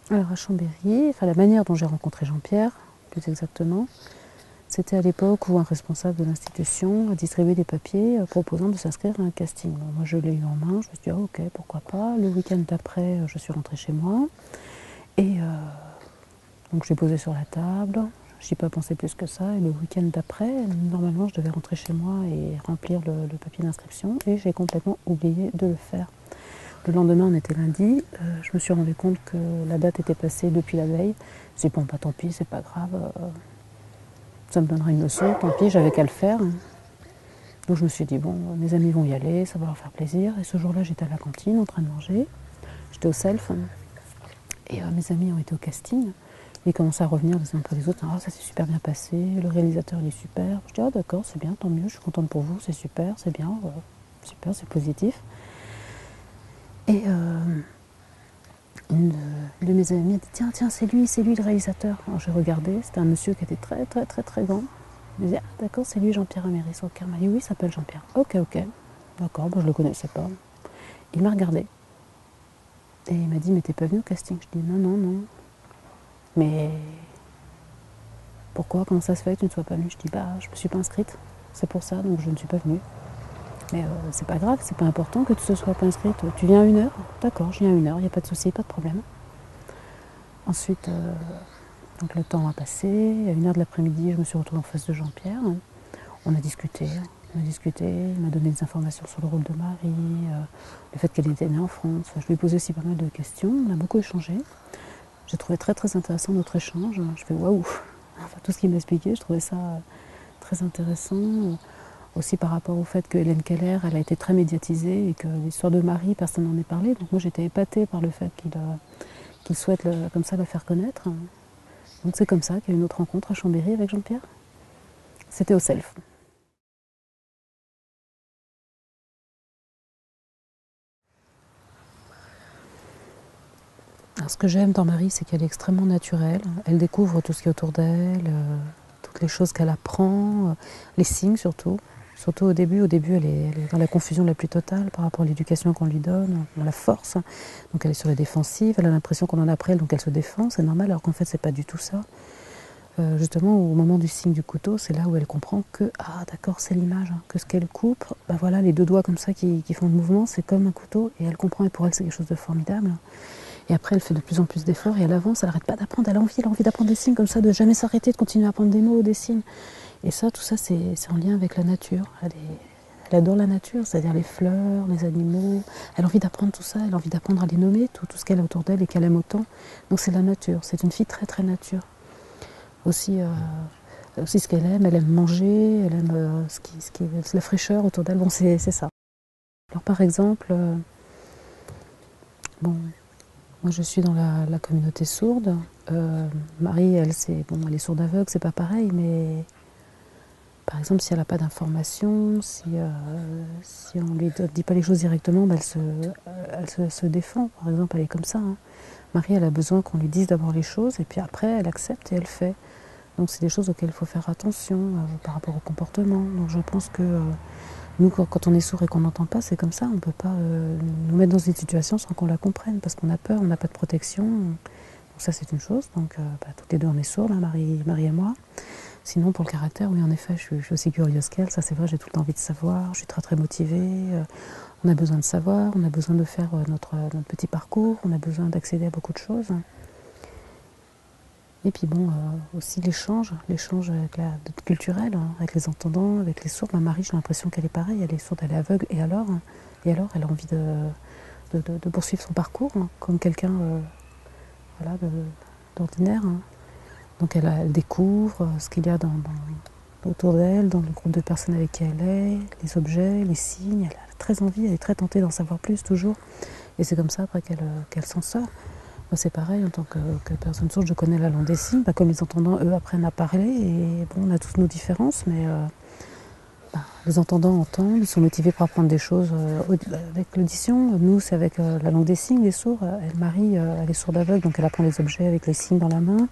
Alors à Chambéry, enfin la manière dont j'ai rencontré Jean-Pierre, plus exactement, c'était à l'époque où un responsable de l'institution a distribué des papiers proposant de s'inscrire à un casting. Bon, moi je l'ai eu en main, je me suis dit ah, ok, pourquoi pas. Le week-end d'après, je suis rentrée chez moi et donc je l'ai posé sur la table. Je n'y ai pas pensé plus que ça. Et le week-end d'après, normalement, je devais rentrer chez moi et remplir le papier d'inscription et j'ai complètement oublié de le faire. Le lendemain, on était lundi, je me suis rendu compte que la date était passée depuis la veille. J'ai dit bon, bah tant pis, c'est pas grave, ça me donnera une leçon, tant pis, j'avais qu'à le faire. Donc je me suis dit bon, mes amis vont y aller, ça va leur faire plaisir. Et ce jour-là, j'étais à la cantine en train de manger, j'étais au self, et mes amis ont été au casting. Ils commençaient à revenir les uns après les autres, ah ça s'est super bien passé, le réalisateur il est super. Je dis ah d'accord, c'est bien, tant mieux, je suis contente pour vous, c'est super, c'est bien, super, c'est positif. Et une de mes amies a dit tiens, c'est lui le réalisateur. Alors j'ai regardé, c'était un monsieur qui était très grand. Je me disais ah d'accord, c'est lui Jean-Pierre Améris. Ok, il m'a dit oui, il s'appelle Jean-Pierre. Ok, d'accord, bon, je le connaissais pas. Il m'a regardé et il m'a dit mais t'es pas venu au casting? Je dis non. Mais pourquoi, comment ça se fait que tu ne sois pas venue? Je dis bah je me suis pas inscrite, c'est pour ça, donc je ne suis pas venue. Mais c'est pas grave, c'est pas important que tu ne sois pas inscrite. Tu viens à 1 heure? D'accord, je viens à 1 heure, il n'y a pas de souci, pas de problème. Ensuite, donc le temps a passé, à 1 heure de l'après-midi, je me suis retrouvée en face de Jean-Pierre. On a discuté, il m'a donné des informations sur le rôle de Marie, le fait qu'elle était née en France. Enfin, je lui ai posé aussi pas mal de questions, on a beaucoup échangé. J'ai trouvé très intéressant notre échange. Je fais waouh, enfin, tout ce qu'il m'a expliqué, je trouvais ça très intéressant. Aussi par rapport au fait que Hélène Keller, elle a été très médiatisée et que l'histoire de Marie, personne n'en est parlé. Donc moi j'étais épatée par le fait qu'il souhaite comme ça la faire connaître. Donc c'est comme ça qu'il y a eu une autre rencontre à Chambéry avec Jean-Pierre. C'était au Self. Alors, ce que j'aime dans Marie, c'est qu'elle est extrêmement naturelle. Elle découvre tout ce qui est autour d'elle, toutes les choses qu'elle apprend, les signes surtout. Surtout au début, elle est dans la confusion la plus totale par rapport à l'éducation qu'on lui donne, on la force. Donc elle est sur la défensive, elle a l'impression qu'on en a après elle, donc elle se défend, c'est normal, alors qu'en fait c'est pas du tout ça. Justement, au moment du signe du couteau, c'est là où elle comprend que, ah d'accord, c'est l'image, hein, que ce qu'elle coupe, bah voilà, les 2 doigts comme ça qui font le mouvement, c'est comme un couteau, et elle comprend, et pour elle c'est quelque chose de formidable. Et après, elle fait de plus en plus d'efforts, et elle avance, elle n'arrête pas d'apprendre, elle a envie d'apprendre des signes comme ça, de jamais s'arrêter, de continuer à apprendre des mots, des signes. Et ça, tout ça, c'est en lien avec la nature. Elle adore la nature, c'est-à-dire les fleurs, les animaux. Elle a envie d'apprendre tout ça, elle a envie d'apprendre à les nommer, tout ce qu'elle a autour d'elle et qu'elle aime autant. Donc c'est la nature, c'est une fille très nature. Aussi, aussi ce qu'elle aime, elle aime manger, elle aime la fraîcheur autour d'elle. Bon, c'est ça. Alors par exemple, bon, moi je suis dans la communauté sourde. Marie, elle, elle est sourde aveugle, c'est pas pareil, mais par exemple, si elle n'a pas d'informations, si on ne lui dit pas les choses directement, bah, elle se défend. Par exemple, elle est comme ça, hein. Marie, elle a besoin qu'on lui dise d'abord les choses, et puis après, elle accepte et elle fait. Donc c'est des choses auxquelles il faut faire attention par rapport au comportement. Donc je pense que nous, quand on est sourd et qu'on n'entend pas, c'est comme ça. On ne peut pas nous mettre dans une situation sans qu'on la comprenne, parce qu'on a peur, on n'a pas de protection. Donc ça, c'est une chose. Donc toutes les deux, on est sourds, là, Marie et moi. Sinon, pour le caractère, oui, en effet, je suis aussi curieuse qu'elle. Ça, c'est vrai, j'ai tout le temps envie de savoir. Je suis très motivée. On a besoin de savoir, on a besoin de faire notre petit parcours, on a besoin d'accéder à beaucoup de choses. Et puis bon, aussi l'échange culturel, hein, avec les entendants, avec les sourds. Ma Marie, j'ai l'impression qu'elle est pareille, elle est sourde, elle est aveugle. Et alors, elle a envie de poursuivre son parcours, hein, comme quelqu'un voilà, d'ordinaire. Hein. Donc elle découvre ce qu'il y a autour d'elle, dans le groupe de personnes avec qui elle est, les objets, les signes. Elle a très envie, elle est très tentée d'en savoir plus toujours. Et c'est comme ça après qu'elle s'en sort. Moi, c'est pareil, en tant que personne sourde, je connais la langue des signes. Bah, comme les entendants, eux, apprennent à parler. Et bon, on a tous nos différences, mais les entendants entendent, ils sont motivés pour apprendre des choses avec l'audition. Nous, c'est avec la langue des signes, les sourds. Marie, elle est sourde aveugle, donc elle apprend les objets avec les signes dans la main.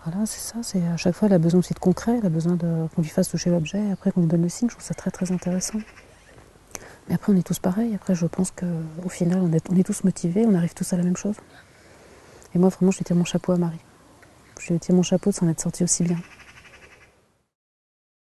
Voilà, c'est ça. C'est, à chaque fois, elle a besoin aussi de concret, elle a besoin qu'on lui fasse toucher l'objet, et après qu'on lui donne le signe. Je trouve ça très intéressant. Mais après, on est tous pareils. Après, je pense qu'au final, on est tous motivés, on arrive tous à la même chose. Et moi, vraiment, je lui tire mon chapeau à Marie. Je lui tire mon chapeau de s'en être sortie aussi bien.